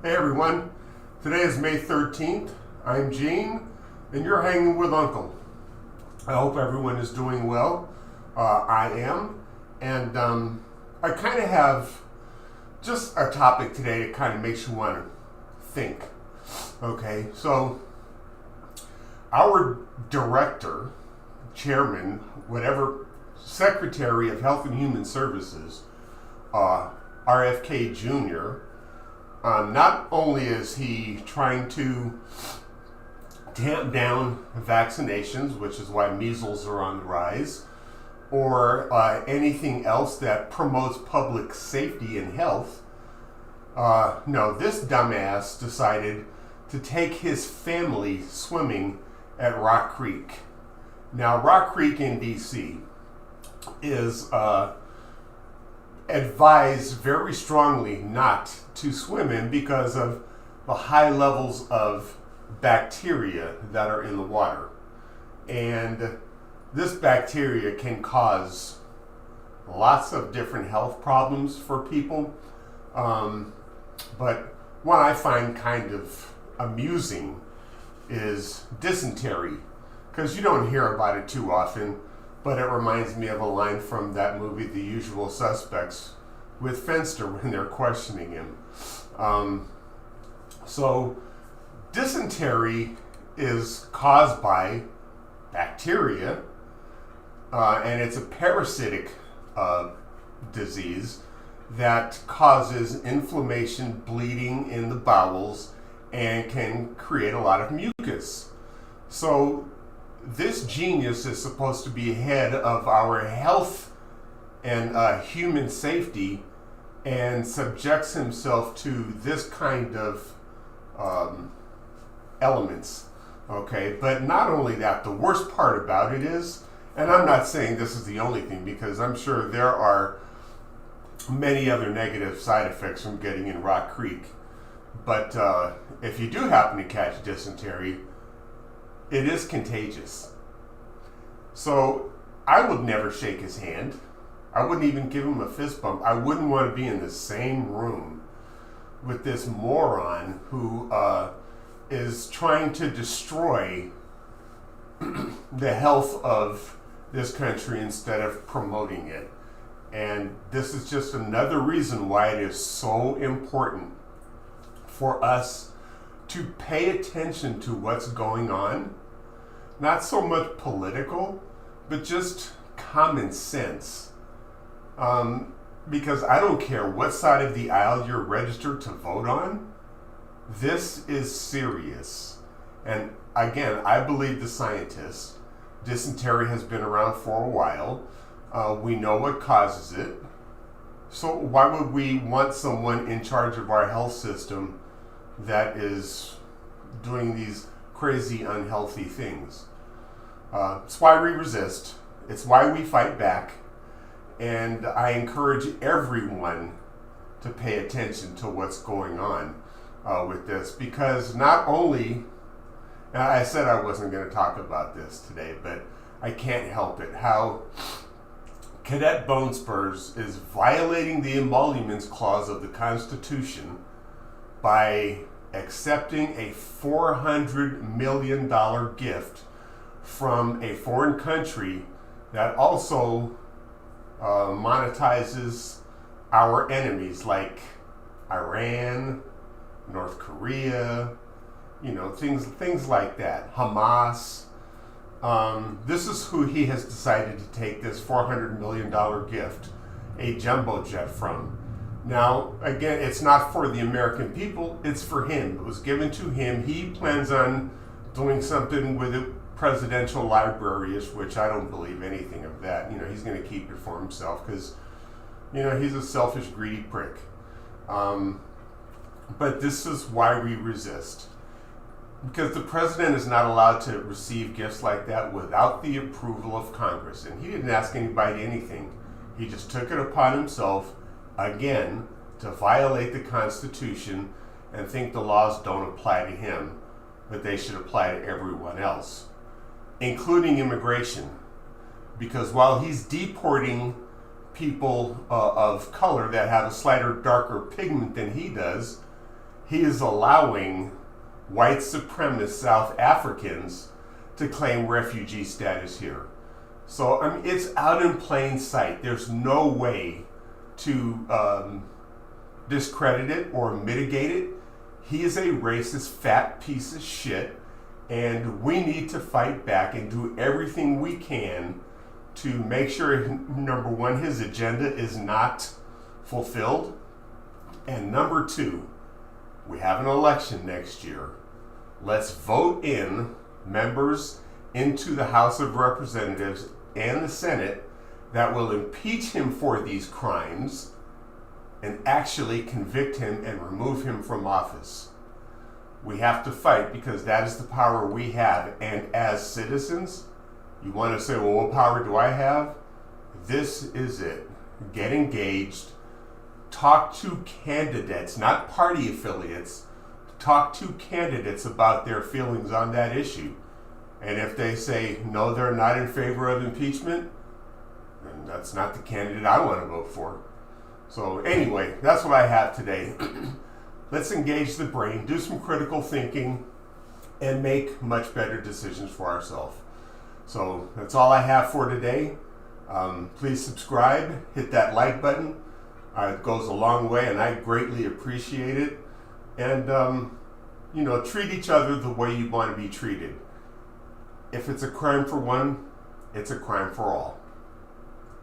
Hey everyone, today is May 13th. I'm Gene, and you're hanging with Uncle. I hope everyone is doing well. I am, and I kind of have just a topic today that kind of makes you want to think. Okay, so our director, chairman, whatever, Secretary of Health and Human Services, RFK Jr., not only is he trying to tamp down vaccinations, which is why measles are on the rise, or anything else that promotes public safety and health. No, this dumbass decided to take his family swimming at Rock Creek. Now, Rock Creek in D.C. is advised very strongly not to swim in because of the high levels of bacteria that are in the water. And this bacteria can cause lots of different health problems for people. But one I find kind of amusing is dysentery, because you don't hear about it too often. But it reminds me of a line from that movie, The Usual Suspects, with Fenster when they're questioning him. So dysentery is caused by bacteria, and it's a parasitic disease that causes inflammation, bleeding in the bowels, and can create a lot of mucus. So this genius is supposed to be head of our health and human safety, and subjects himself to this kind of elements. Okay, but not only that, the worst part about it is, and I'm not saying this is the only thing, because I'm sure there are many other negative side effects from getting in Rock Creek, but if you do happen to catch dysentery, it is contagious. So I would never shake his hand. I wouldn't even give him a fist bump. I wouldn't want to be in the same room with this moron who is trying to destroy the health of this country instead of promoting it. And this is just another reason why it is so important for us to pay attention to what's going on. Not so much political, but just common sense. Because I don't care what side of the aisle you're registered to vote on, this is serious. And again, I believe the scientists. Dysentery has been around for a while. We know what causes it. So why would we want someone in charge of our health system that is doing these crazy, unhealthy things? It's why we resist. It's why we fight back. And I encourage everyone to pay attention to what's going on with this, because not only, and I said I wasn't going to talk about this today, but I can't help it, how Cadet Bone Spurs is violating the emoluments clause of the Constitution by accepting a $400 million gift from a foreign country that also monetizes our enemies like Iran, North Korea, things like that, Hamas. This is who he has decided to take this $400 million gift, a jumbo jet, from. Now, again, it's not for the American people, it's for him. It was given to him. He plans on doing something with it, presidential library-ish, which I don't believe anything of that. He's going to keep it for himself because, he's a selfish, greedy prick. But this is why we resist. Because the president is not allowed to receive gifts like that without the approval of Congress. And he didn't ask anybody anything. He just took it upon himself, again, to violate the Constitution and think the laws don't apply to him, but they should apply to everyone else, including immigration. Because while he's deporting people of color that have a slighter, darker pigment than he does, he is allowing white supremacist South Africans to claim refugee status here. So I mean, it's out in plain sight. There's no way to discredit it or mitigate it. He is a racist, fat piece of shit, and we need to fight back and do everything we can to make sure, number one, his agenda is not fulfilled, and number two, we have an election next year. Let's vote in members into the House of Representatives and the Senate that will impeach him for these crimes and actually convict him and remove him from office. We have to fight because that is the power we have. And as citizens, you want to say, well, what power do I have? This is it. Get engaged. Talk to candidates, not party affiliates. Talk to candidates about their feelings on that issue. And if they say, no, they're not in favor of impeachment, then that's not the candidate I want to vote for. So anyway, that's what I have today. Let's engage the brain, do some critical thinking, and make much better decisions for ourselves. So that's all I have for today. Please subscribe, hit that like button. It goes a long way, and I greatly appreciate it. And, treat each other the way you want to be treated. If it's a crime for one, it's a crime for all.